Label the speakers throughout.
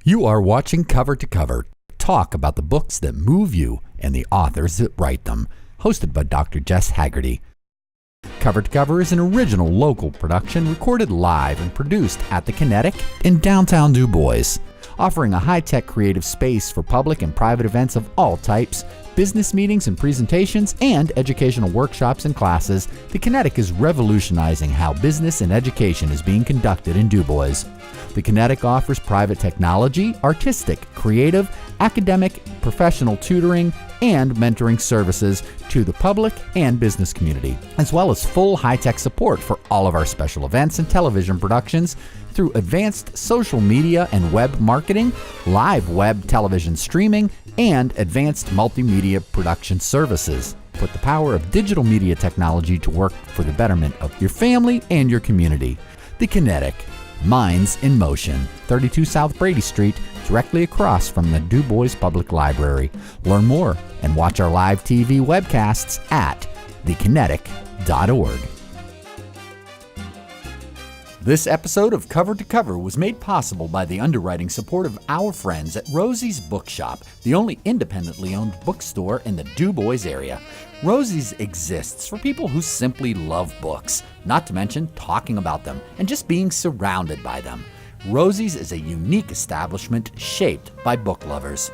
Speaker 1: You are watching Cover to Cover, talk about the books that move you and the authors that write them, hosted by Dr. Jess Haggerty. Cover to Cover is an original local production recorded live and produced at the Kinetic in downtown DuBois, offering a high-tech creative space for public and private events of all types, business meetings and presentations, and educational workshops and classes. The Kinetic is revolutionizing how business and education is being conducted in DuBois. The Kinetic offers private technology, artistic, creative, academic, professional tutoring, and mentoring services to the public and business community, as well as full high-tech support for all of our special events and television productions through advanced social media and web marketing, live web television streaming, and advanced multimedia production services. Put the power of digital media technology to work for the betterment of your family and your community. The Kinetic. Minds in Motion, 32 South Brady Street, directly across from the DuBois Public Library. Learn more and watch our live TV webcasts at thekinetic.org. This episode of Cover to Cover was made possible by the underwriting support of our friends at Rosie's Bookshop, the only independently owned bookstore in the DuBois area. Rosie's exists for people who simply love books, not to mention talking about them and just being surrounded by them. Rosie's is a unique establishment shaped by book lovers.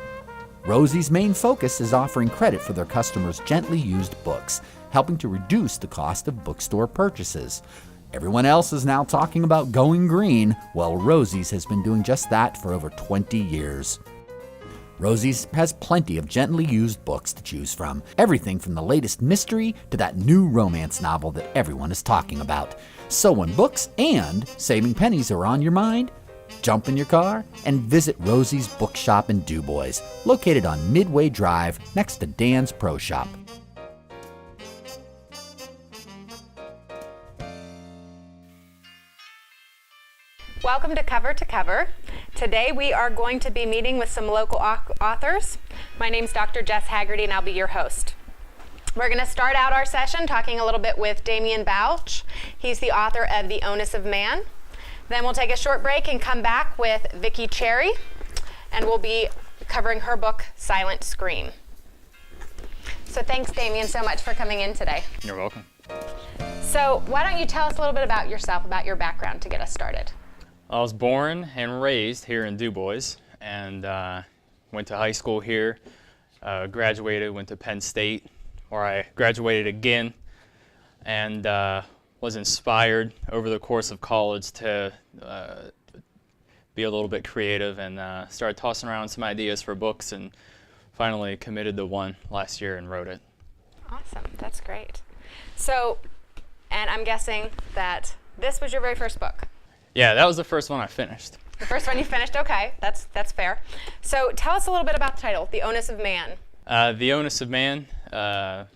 Speaker 1: Rosie's main focus is offering credit for their customers' gently used books, helping to reduce the cost of bookstore purchases. Everyone else is now talking about going green, while Rosie's has been doing just that for over 20 years. Rosie's has plenty of gently used books to choose from, everything from the latest mystery to that new romance novel that everyone is talking about. So when books and saving pennies are on your mind, jump in your car and visit Rosie's Bookshop in DuBois, located on Midway Drive next to Dan's Pro Shop.
Speaker 2: Welcome to Cover. Today we are going to be meeting with some local authors. My name's Dr. Jess Haggerty and I'll be your host. We're going to start out our session talking a little bit with Damian Bouch. He's the author of The Onus of Man. Then we'll take a short break and come back with Vicki Cherry, and we'll be covering her book, Silent Scream. So thanks, Damian, so much for coming in today.
Speaker 3: You're welcome.
Speaker 2: So why don't you tell us a little bit about yourself, about your background to get us started?
Speaker 3: I was born and raised here in DuBois, and went to high school here, graduated, went to Penn State, where I graduated again, and was inspired over the course of college to be a little bit creative, and started tossing around some ideas for books, and finally committed to one last year and wrote it.
Speaker 2: Awesome, that's great. So, and I'm guessing that this was your very first book.
Speaker 3: Yeah, that was the first one I finished.
Speaker 2: The first one you finished, okay, that's fair. So tell us a little bit about the title, The Onus of Man.
Speaker 3: The Onus of Man, a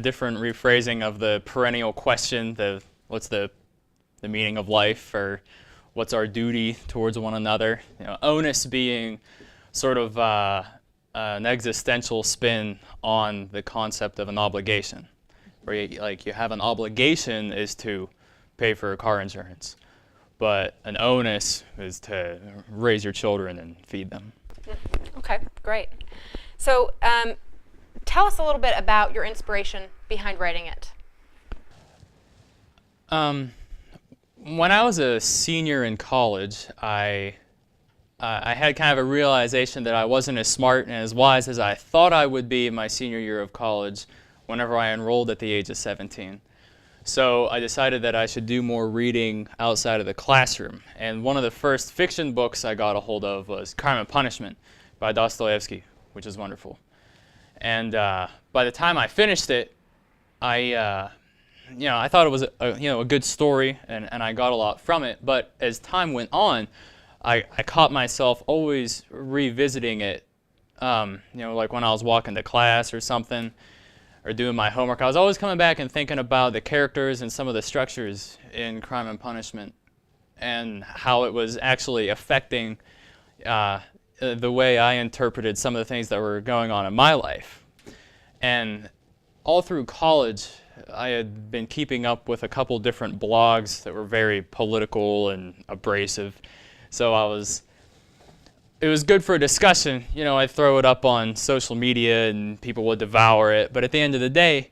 Speaker 3: different rephrasing of the perennial question, what's the meaning of life, or what's our duty towards one another. You know, onus being sort of an existential spin on the concept of an obligation, where you have an obligation is to pay for car insurance. But an onus is to raise your children and feed them.
Speaker 2: Okay, great. So tell us a little bit about your inspiration behind writing it.
Speaker 3: When I was a senior in college, I had kind of a realization that I wasn't as smart and as wise as I thought I would be in my senior year of college whenever I enrolled at the age of 17. So I decided that I should do more reading outside of the classroom. And one of the first fiction books I got a hold of was Crime and Punishment by Dostoevsky, which is wonderful. And by the time I finished it, I thought it was a good story, and I got a lot from it. But as time went on, I caught myself always revisiting it, like when I was walking to class or something, or doing my homework. I was always coming back and thinking about the characters and some of the structures in Crime and Punishment and how it was actually affecting the way I interpreted some of the things that were going on in my life. And all through college, I had been keeping up with a couple different blogs that were very political and abrasive. So I was it was good for a discussion. I'd throw it up on social media and people would devour it. But at the end of the day,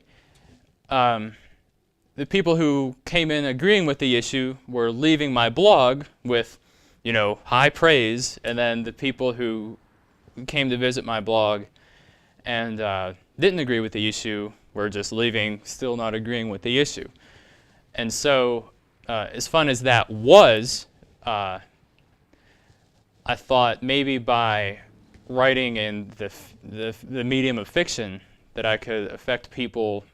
Speaker 3: the people who came in agreeing with the issue were leaving my blog with, high praise. And then the people who came to visit my blog and didn't agree with the issue were just leaving, still not agreeing with the issue. And so, as fun as that was, I thought maybe by writing in the medium of fiction that I could affect people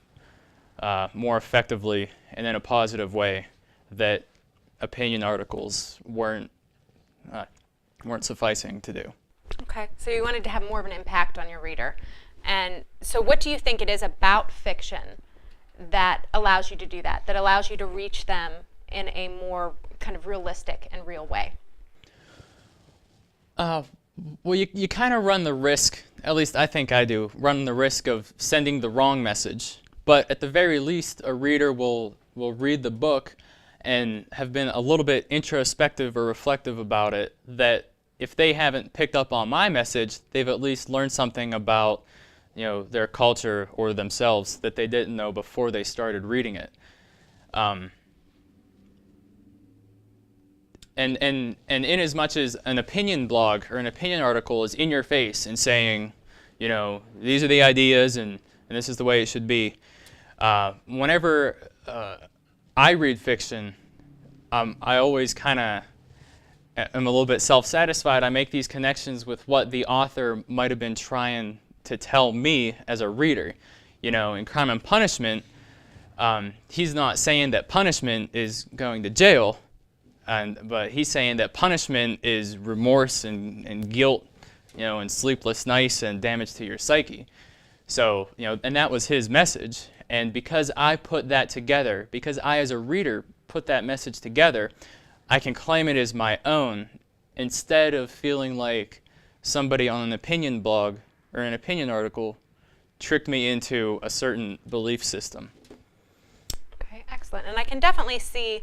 Speaker 3: more effectively and in a positive way that opinion articles weren't sufficing to do.
Speaker 2: Okay, so you wanted to have more of an impact on your reader. And so what do you think it is about fiction that allows you to do that allows you to reach them in a more kind of realistic and real way?
Speaker 3: Well, you kind of run the risk, at least I think I do, run the risk of sending the wrong message. But at the very least, a reader will read the book and have been a little bit introspective or reflective about it, that if they haven't picked up on my message, they've at least learned something about their culture or themselves that they didn't know before they started reading it. And in as much as an opinion blog or an opinion article is in your face and saying, these are the ideas and this is the way it should be, whenever I read fiction, I always kind of am a little bit self-satisfied. I make these connections with what the author might have been trying to tell me as a reader. In Crime and Punishment, he's not saying that punishment is going to jail, but he's saying that punishment is remorse and guilt, and sleepless nights and damage to your psyche. So, and that was his message. And because I put that together, because I as a reader put that message together, I can claim it as my own instead of feeling like somebody on an opinion blog or an opinion article tricked me into a certain belief system.
Speaker 2: Okay, excellent. And I can definitely see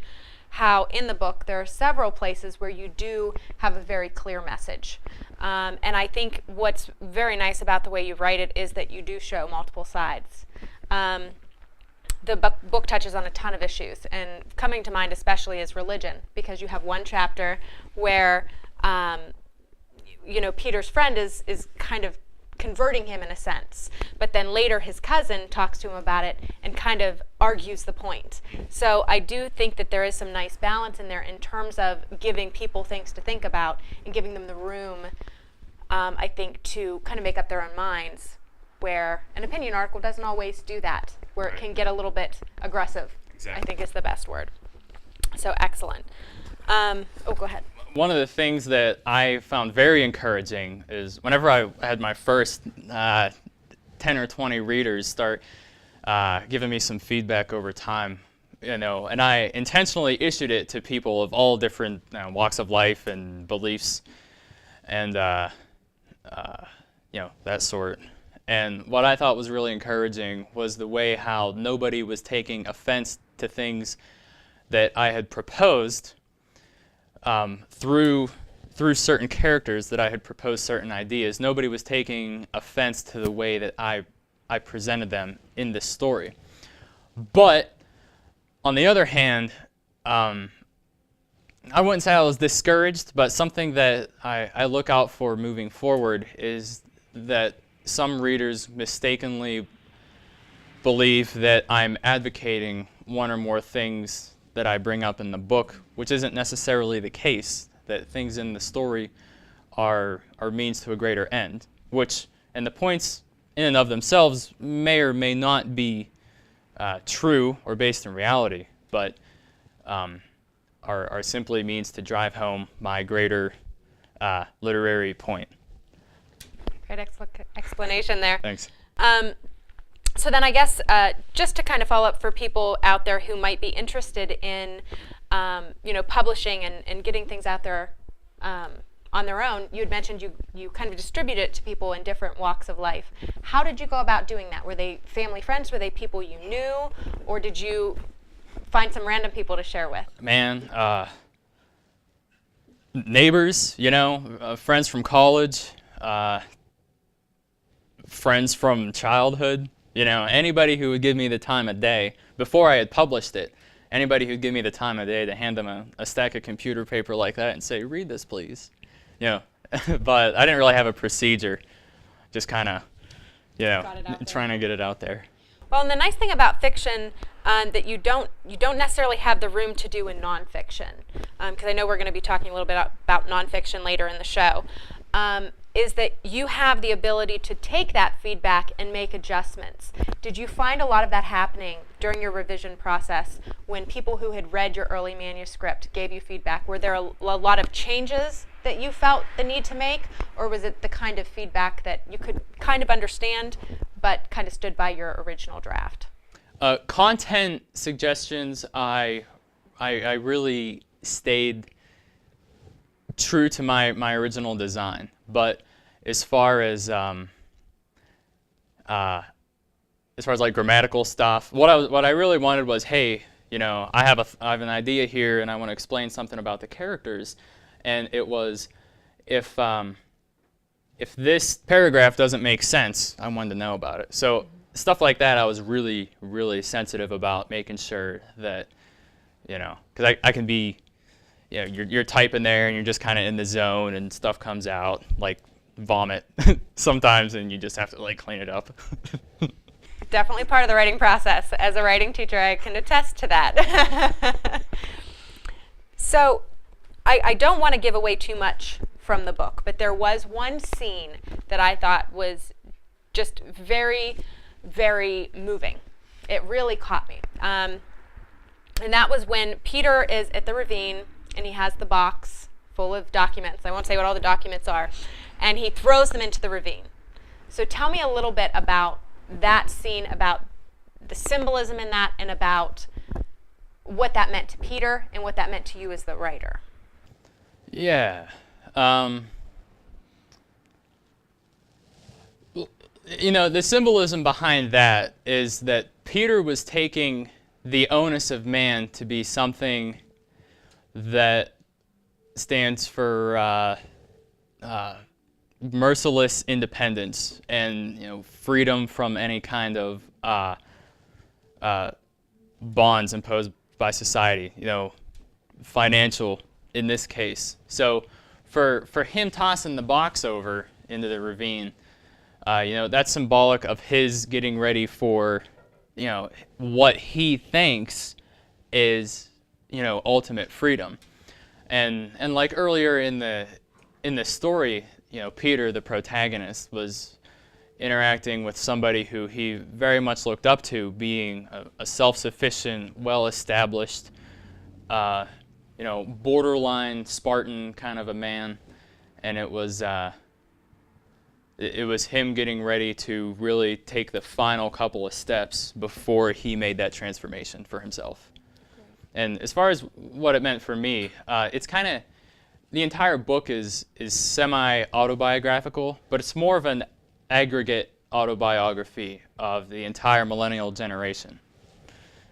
Speaker 2: how in the book there are several places where you do have a very clear message. And I think what's very nice about the way you write it is that you do show multiple sides. The book touches on a ton of issues, and coming to mind especially is religion, because you have one chapter where Peter's friend is kind of converting him in a sense, but then later his cousin talks to him about it and kind of argues the point. So I do think that there is some nice balance in there in terms of giving people things to think about and giving them the room, I think, to kind of make up their own minds, where an opinion article doesn't always do that, where it can get a little bit aggressive. Exactly. I think is the best word. So excellent. Go ahead.
Speaker 3: One of the things that I found very encouraging is whenever I had my first 10 or 20 readers start giving me some feedback over time, and I intentionally issued it to people of all different walks of life and beliefs, and that sort. And what I thought was really encouraging was the way how nobody was taking offense to things that I had proposed through certain characters that I had proposed certain ideas. Nobody was taking offense to the way that I presented them in this story. But on the other hand, I wouldn't say I was discouraged, but something that I look out for moving forward is that some readers mistakenly believe that I'm advocating one or more things that I bring up in the book, which isn't necessarily the case, that things in the story are means to a greater end, and the points in and of themselves may or may not be true or based in reality, but are simply means to drive home my greater literary point.
Speaker 2: Great explanation there.
Speaker 3: Thanks.
Speaker 2: So then I guess just to kind of follow up for people out there who might be interested in publishing and getting things out there on their own, you had mentioned you kind of distribute it to people in different walks of life. How did you go about doing that? Were they family friends? Were they people you knew? Or did you find some random people to share with?
Speaker 3: Man, neighbors, friends from college, friends from childhood, anybody who would give me the time of day before I had published it. Anybody who'd give me the time of day to hand them a stack of computer paper like that and say, read this, please. But I didn't really have a procedure, just kind of, trying to get it out there.
Speaker 2: Well, and the nice thing about fiction that you don't necessarily have the room to do in nonfiction, because I know we're going to be talking a little bit about nonfiction later in the show, is that you have the ability to take that feedback and make adjustments. Did you find a lot of that happening during your revision process when people who had read your early manuscript gave you feedback? Were there a lot of changes that you felt the need to make, or was it the kind of feedback that you could kind of understand but kind of stood by your original draft?
Speaker 3: Content suggestions, I really stayed true to my original design, but as far as like grammatical stuff, what I really wanted was, hey, I have an idea here and I want to explain something about the characters, and it was if this paragraph doesn't make sense, I wanted to know about it. So stuff like that, I was really, really sensitive about making sure that, because I can be, you're typing there and you're just kind of in the zone and stuff comes out like vomit sometimes, and you just have to like clean it up.
Speaker 2: Definitely part of the writing process. As a writing teacher, I can attest to that. So I don't want to give away too much from the book, but there was one scene that I thought was just very, very moving. It really caught me. And that was when Peter is at the ravine and he has the box full of documents. I won't say what all the documents are. And he throws them into the ravine. So tell me a little bit about that scene, about the symbolism in that, and about what that meant to Peter and what that meant to you as the writer.
Speaker 3: Yeah. The symbolism behind that is that Peter was taking the onus of man to be something that stands for merciless independence and freedom from any kind of bonds imposed by society, financial in this case. So for him tossing the box over into the ravine, that's symbolic of his getting ready for what he thinks is ultimate freedom. And like earlier in the story, Peter, the protagonist, was interacting with somebody who he very much looked up to, being a self-sufficient, well-established, borderline Spartan kind of a man, and it was him getting ready to really take the final couple of steps before he made that transformation for himself. And as far as what it meant for me, it's kind of, the entire book is semi-autobiographical, but it's more of an aggregate autobiography of the entire millennial generation.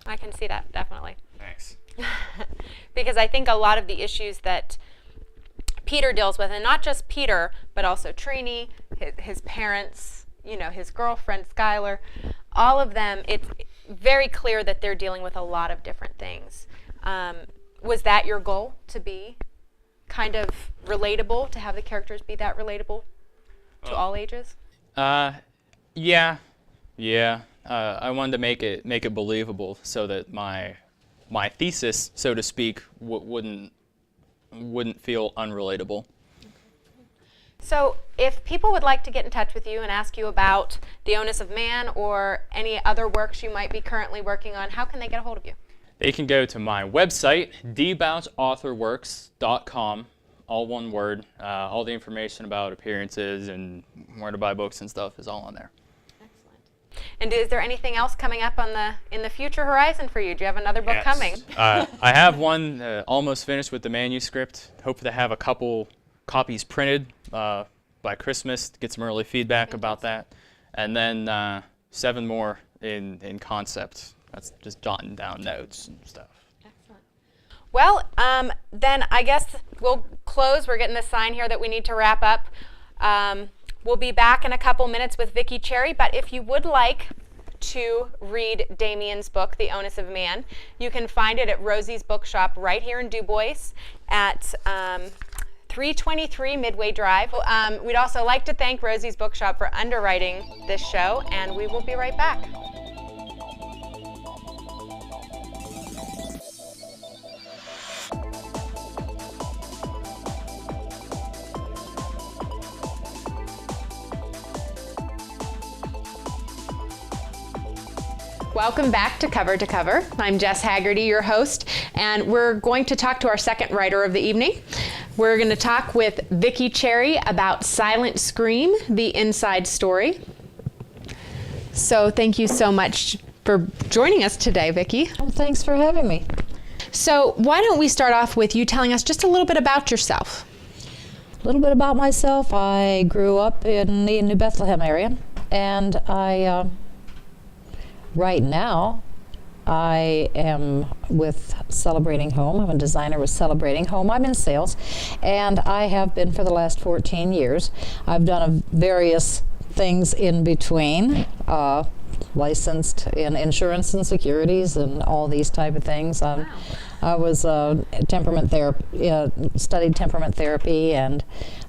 Speaker 2: I can see that, definitely.
Speaker 3: Thanks.
Speaker 2: Because I think a lot of the issues that Peter deals with, and not just Peter, but also Trini, his parents, his girlfriend, Skylar, all of them, it's very clear that they're dealing with a lot of different things. Was that your goal, to be kind of relatable, to have the characters be that relatable to all ages?
Speaker 3: Yeah. I wanted to make it believable so that my thesis, so to speak, wouldn't feel unrelatable.
Speaker 2: So if people would like to get in touch with you and ask you about The Onus of Man or any other works you might be currently working on, how can they get a hold of you?
Speaker 3: They can go to my website, DuBoisAuthorWorks.com, all one word. All the information about appearances and where to buy books and stuff is all on there.
Speaker 2: Excellent. And is there anything else coming up in the future horizon for you? Do you have another book coming?
Speaker 3: I have one almost finished with the manuscript. Hope to have a couple copies printed by Christmas to get some early feedback about that. And then 7 more in concept. That's just jotting down notes and stuff.
Speaker 2: Excellent. Well, then I guess we'll close. We're getting the sign here that we need to wrap up. We'll be back in a couple minutes with Vicki Cherry, but if you would like to read Damian's book, The Onus of Man, you can find it at Rosie's Bookshop right here in DuBois at 323 Midway Drive. We'd also like to thank Rosie's Bookshop for underwriting this show, and we will be right back. Welcome back to Cover to Cover. I'm Jess Haggerty, your host, and we're going to talk to our second writer of the evening. We're going to talk with Vicki Cherry about Silent Scream, the inside story. So thank you so much for joining us today, Vicki.
Speaker 4: Well, thanks for having me.
Speaker 2: So why don't we start off with you telling us just a little bit about yourself?
Speaker 4: A little bit about myself. I grew up in the New Bethlehem area, and right now, I am with Celebrating Home. I'm a designer with Celebrating Home. I'm in sales, and I have been for the last 14 years. I've done various things in between, licensed in insurance and securities and all these type of things.
Speaker 2: Wow.
Speaker 4: I was temperament therapy, studied temperament therapy, and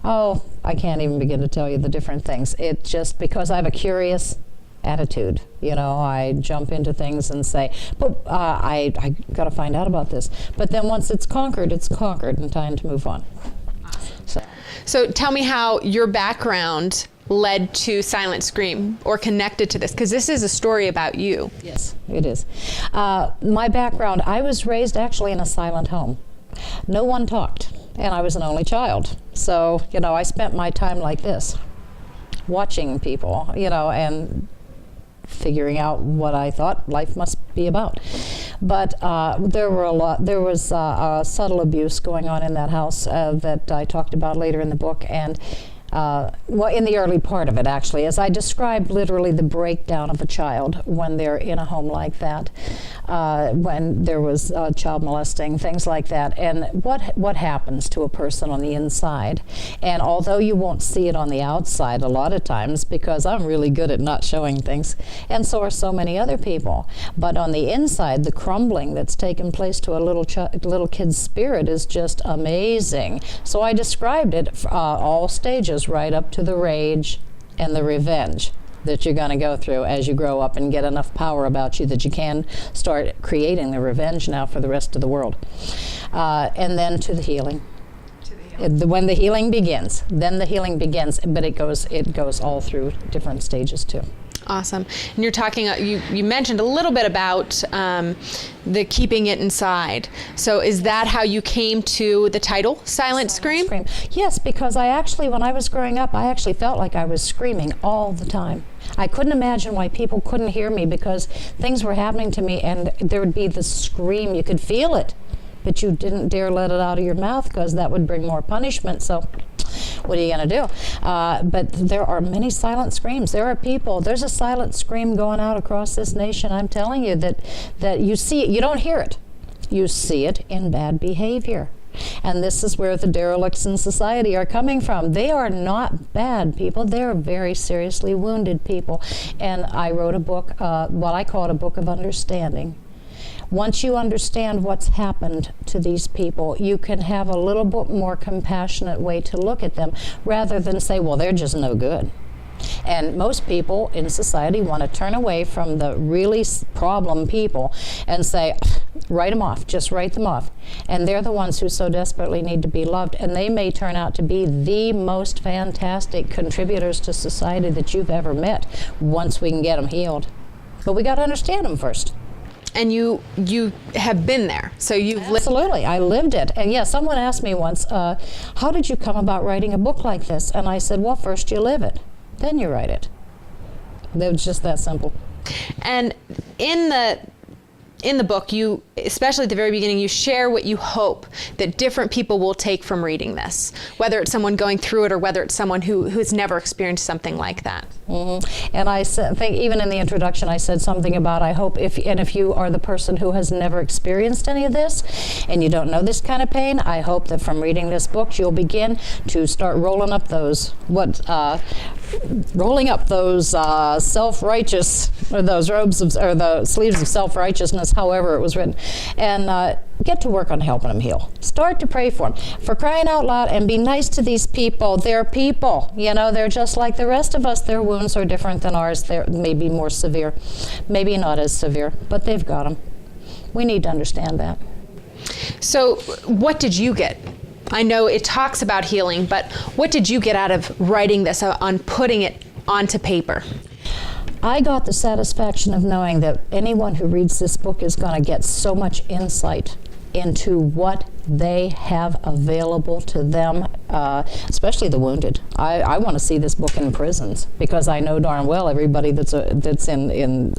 Speaker 4: I can't even begin to tell you the different things. It just because I have a curious attitude, I jump into things and say, but I got to find out about this. But then once it's conquered, and time to move on.
Speaker 2: Awesome. So tell me how your background led to Silent Scream or connected to this, because this is a story about you.
Speaker 4: Yes, it is. My background, I was raised actually in a silent home. No one talked, and I was an only child. So, I spent my time like this, watching people, and figuring out what I thought life must be about. But there was subtle abuse going on in that house that I talked about later in the book, and in the early part of it, actually, as I described literally the breakdown of a child when they're in a home like that, when there was child molesting, things like that, and what happens to a person on the inside. And although you won't see it on the outside a lot of times, because I'm really good at not showing things, and so are so many other people, but on the inside, the crumbling that's taken place to a little kid's spirit is just amazing. So I described it all stages, right up to the rage and the revenge that you're going to go through as you grow up and get enough power about you that you can start creating the revenge now for the rest of the world. And then to the healing. When the healing begins, then the healing begins, but it goes all through different stages too.
Speaker 2: Awesome. And you're talking, you mentioned a little bit about the keeping it inside. So is that how you came to the title, Silent Scream?
Speaker 4: Yes, because when I was growing up, I actually felt like I was screaming all the time. I couldn't imagine why people couldn't hear me, because things were happening to me and there would be this scream. You could feel it, but you didn't dare let it out of your mouth because that would bring more punishment. So what are you going to do? But there are many silent screams. There's a silent scream going out across this nation. I'm telling you that you see it, you don't hear it. You see it in bad behavior. And this is where the derelicts in society are coming from. They are not bad people. They're very seriously wounded people. And I wrote a book, what I call it a book of understanding. Once you understand what's happened to these people, you can have a little bit more compassionate way to look at them rather than say, well, they're just no good. And most people in society want to turn away from the really problem people and say, write them off, just write them off. And they're the ones who so desperately need to be loved. And they may turn out to be the most fantastic contributors to society that you've ever met once we can get them healed. But we got to understand them first.
Speaker 2: And you have been there, so you've
Speaker 4: Absolutely, I lived it. And yeah, someone asked me once, how did you come about writing a book like this? And I said, well, first you live it, then you write it. It was just that simple.
Speaker 2: And in in the book, you, especially at the very beginning, you share what you hope that different people will take from reading this, whether it's someone going through it or whether it's someone who's never experienced something like that.
Speaker 4: Mm-hmm. And I think even in the introduction I said something about I hope if you are the person who has never experienced any of this and you don't know this kind of pain, I hope that from reading this book you'll begin to start rolling up those self-righteous, or those robes of, or the sleeves of self-righteousness, however it was written, and get to work on helping them heal. Start to pray for them. For crying out loud, and be nice to these people. They're people. You know, they're just like the rest of us. Their wounds are different than ours. They're maybe more severe, maybe not as severe, but they've got them. We need to understand that.
Speaker 2: So what did you get? I know it talks about healing, but what did you get out of writing this, on putting it onto paper?
Speaker 4: I got the satisfaction of knowing that anyone who reads this book is going to get so much insight into what they have available to them, especially the wounded. I want to see this book in prisons, because I know darn well everybody that's in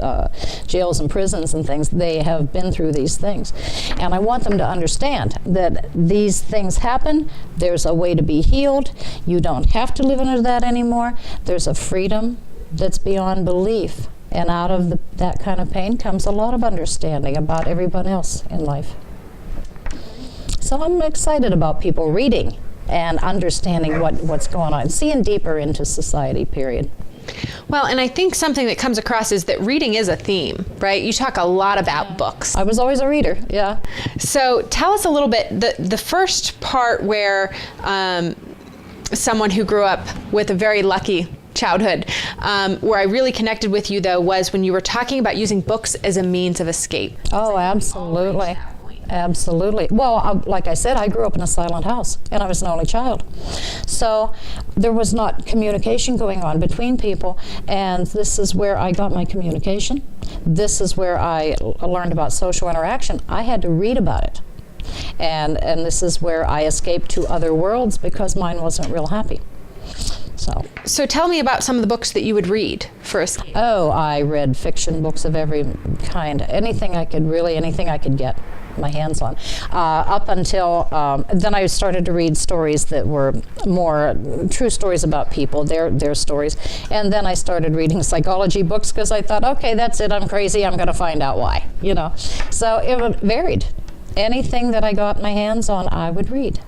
Speaker 4: jails and prisons and things, they have been through these things. And I want them to understand that these things happen. There's a way to be healed. You don't have to live under that anymore. There's a freedom that's beyond belief. And out of that kind of pain comes a lot of understanding about everyone else in life. So I'm excited about people reading and understanding what's going on, seeing deeper into society, period.
Speaker 2: Well, and I think something that comes across is that reading is a theme, right? You talk a lot about books.
Speaker 4: I was always a reader, yeah.
Speaker 2: So tell us a little bit, the first part where someone who grew up with a very lucky childhood, where I really connected with you, though, was when you were talking about using books as a means of escape.
Speaker 4: Oh, absolutely. Absolutely. Well, like I said, I grew up in a silent house, and I was an only child. So there was not communication going on between people, and this is where I got my communication. This is where I learned about social interaction. I had to read about it. And this is where I escaped to other worlds, because mine wasn't real happy. So
Speaker 2: tell me about some of the books that you would read for escape.
Speaker 4: Oh, I read fiction books of every kind. Anything I could get my hands on. Up until then, I started to read stories that were more true stories about people, their stories. And then I started reading psychology books, because I thought, okay, that's it, I'm crazy, I'm going to find out why, you know. So it varied. Anything that I got my hands on, I would read.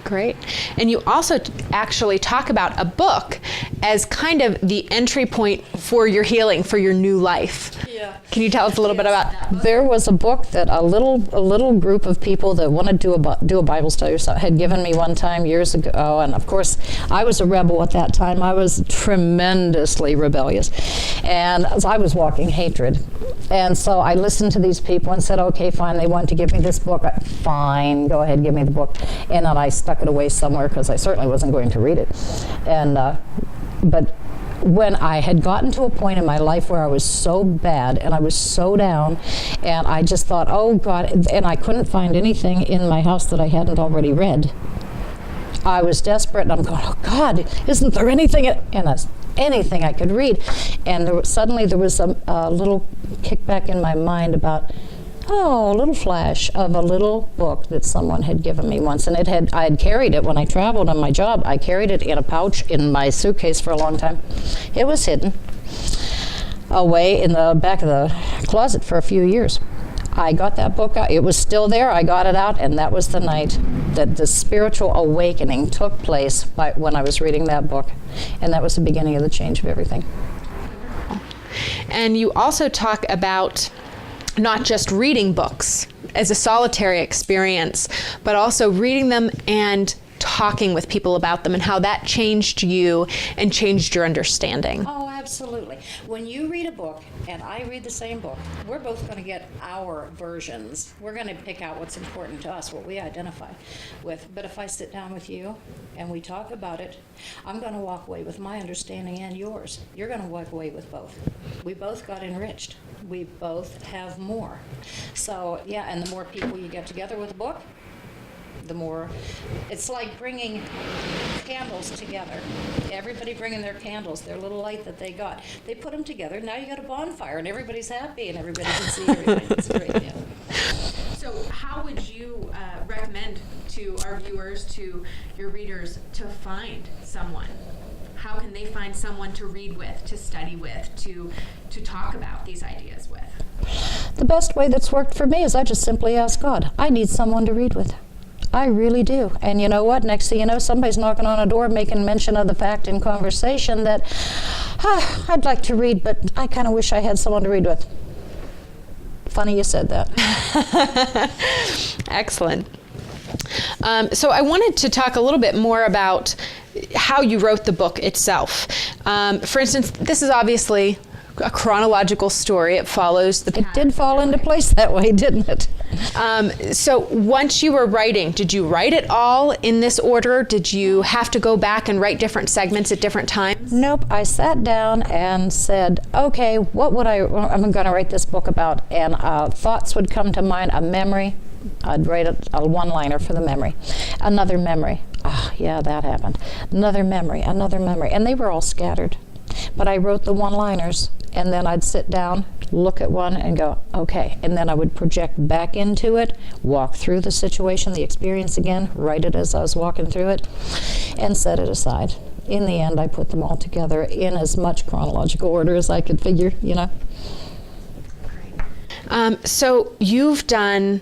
Speaker 2: Great. And you also actually talk about a book as kind of the entry point for your healing, for your new life. Yeah. Can you tell us a little bit about that?
Speaker 4: There was a book that a little group of people that wanted to do a Bible study had given me one time years ago, and of course I was a rebel at that time. I was tremendously rebellious, and I was walking hatred. And so I listened to these people and said, okay, fine, they want to give me this book. Fine, go ahead, give me the book. And then I stuck it away somewhere, because I certainly wasn't going to read it. And but when I had gotten to a point in my life where I was so bad and I was so down, and I just thought, oh God, and I couldn't find anything in my house that I hadn't already read. I was desperate, and I'm going, oh God, isn't there anything anything I could read? And suddenly there was a little kickback in my mind about, a little flash of a little book that someone had given me once, and I had carried it when I traveled on my job. I carried it in a pouch in my suitcase for a long time. It was hidden away in the back of the closet for a few years. I got that book out. It was still there. I got it out, and that was the night that the spiritual awakening took place when I was reading that book, and that was the beginning of the change of everything.
Speaker 2: And you also talk about not just reading books as a solitary experience, but also reading them and talking with people about them, and how that changed you and changed your understanding.
Speaker 4: Oh, absolutely. When you read a book and I read the same book, we're both going to get our versions. We're going to pick out what's important to us, what we identify with. But if I sit down with you and we talk about it, I'm going to walk away with my understanding and yours. You're going to walk away with both. We both got enriched. We both have more. So, yeah, and the more people you get together with a book, the more, it's like bringing candles together. Everybody bringing their candles, their little light that they got. They put them together, now you got a bonfire, and everybody's happy, and everybody can see everything. It's great, yeah.
Speaker 2: So how would you recommend to our viewers, to your readers, to find someone? How can they find someone to read with, to study with, to talk about these ideas with?
Speaker 4: The best way that's worked for me is I just simply ask God, I need someone to read with. I really do. And you know what? Next thing you know, somebody's knocking on a door making mention of the fact in conversation that I'd like to read, but I kind of wish I had someone to read with. Funny you said that.
Speaker 5: Excellent. So I wanted to talk a little bit more about how you wrote the book itself. For instance, this is obviously a chronological story. It follows the
Speaker 4: It did fall into place that way, didn't it?
Speaker 5: So once you were writing, did you write it all in this order? Did you have to go back and write different segments at different times?
Speaker 4: Nope. I sat down and said, okay, what would I'm going to write this book about? And thoughts would come to mind, a memory. I'd write a one-liner for the memory. Another memory. Yeah, that happened. Another memory, another memory. And they were all scattered. But I wrote the one-liners, and then I'd sit down, look at one, and go, okay. And then I would project back into it, walk through the situation, the experience again, write it as I was walking through it, and set it aside. In the end, I put them all together in as much chronological order as I could figure, you know.
Speaker 5: So you've done,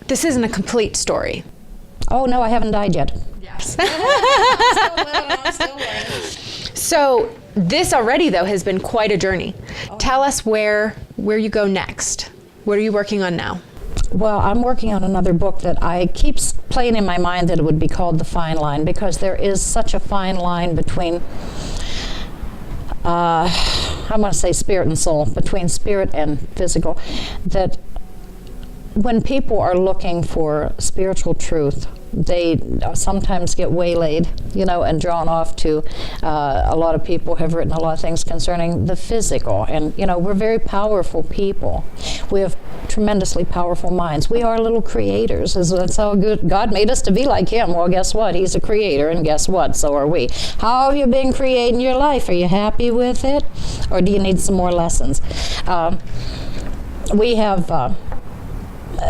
Speaker 5: this isn't a complete story.
Speaker 4: Oh, no, I haven't died yet.
Speaker 2: Yes.
Speaker 4: I'm still learning.
Speaker 5: So this already, though, has been quite a journey. Tell us where you go next. What are you working on now?
Speaker 4: Well, I'm working on another book that I keep playing in my mind that it would be called The Fine Line, because there is such a fine line between, I want to say spirit and soul, between spirit and physical, that when people are looking for spiritual truth, they sometimes get waylaid, you know, and drawn off to, a lot of people have written a lot of things concerning the physical. And, you know, we're very powerful people. We have tremendously powerful minds. We are little creators. That's how good God made us to be like Him. Well, guess what? He's a creator, and guess what? So are we. How have you been creating your life? Are you happy with it? Or do you need some more lessons? We have...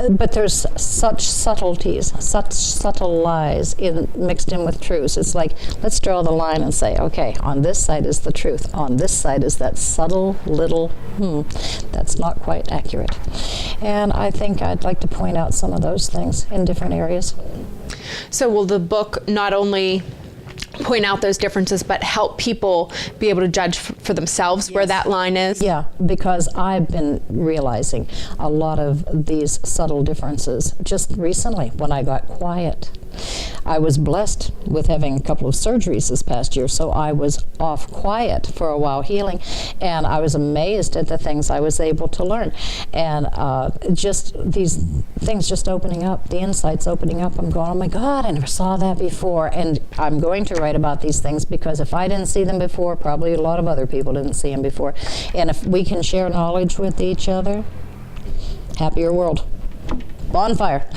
Speaker 4: but there's such subtleties, such subtle lies mixed in with truths. It's like, let's draw the line and say, okay, on this side is the truth. On this side is that subtle little, that's not quite accurate. And I think I'd like to point out some of those things in different areas.
Speaker 5: So will the book not only point out those differences, but help people be able to judge for themselves where that line is?
Speaker 4: Yeah, because I've been realizing a lot of these subtle differences just recently when I got quiet. I was blessed with having a couple of surgeries this past year, so I was off quiet for a while healing, and I was amazed at the things I was able to learn. And just these things just opening up, the insights opening up, I'm going, oh my God, I never saw that before. And I'm going to write about these things because if I didn't see them before, probably a lot of other people didn't see them before. And if we can share knowledge with each other, happier world. Bonfire.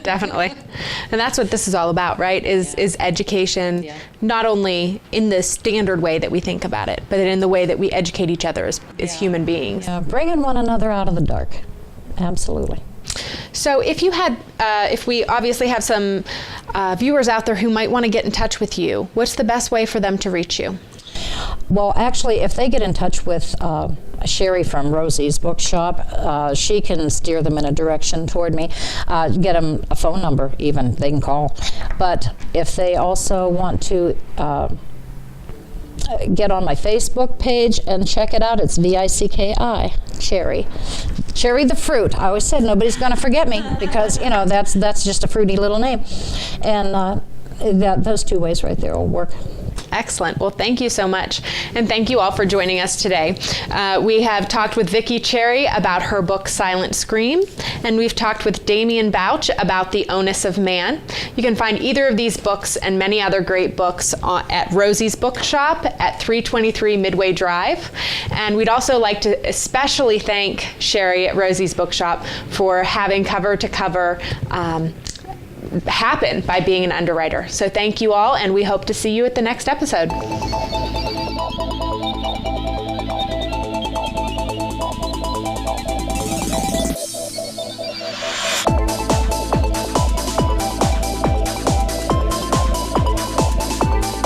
Speaker 5: Definitely. And that's what this is all about, right? Is education, not only in the standard way that we think about it, but in the way that we educate each other as human beings.
Speaker 4: Yeah, bringing one another out of the dark. Absolutely.
Speaker 5: So if you had, if we obviously have some viewers out there who might want to get in touch with you, what's the best way for them to reach you?
Speaker 4: Well, actually, if they get in touch with Sherry from Rosie's bookshop, she can steer them in a direction toward me, get them a phone number even, they can call. But if they also want to get on my Facebook page and check it out, it's Vicki Cherry. Cherry the fruit. I always said nobody's going to forget me because, you know, that's just a fruity little name. And those two ways right there will work.
Speaker 5: Excellent. Well, thank you so much. And thank you all for joining us today. We have talked with Vicki Cherry about her book, Silent Scream, and we've talked with Damian Bouch about The Onus of Man. You can find either of these books and many other great books at Rosie's Bookshop at 323 Midway Drive. And we'd also like to especially thank Sherry at Rosie's Bookshop for having Cover to Cover happen by being an underwriter. So thank you all, and we hope to see you at the next episode.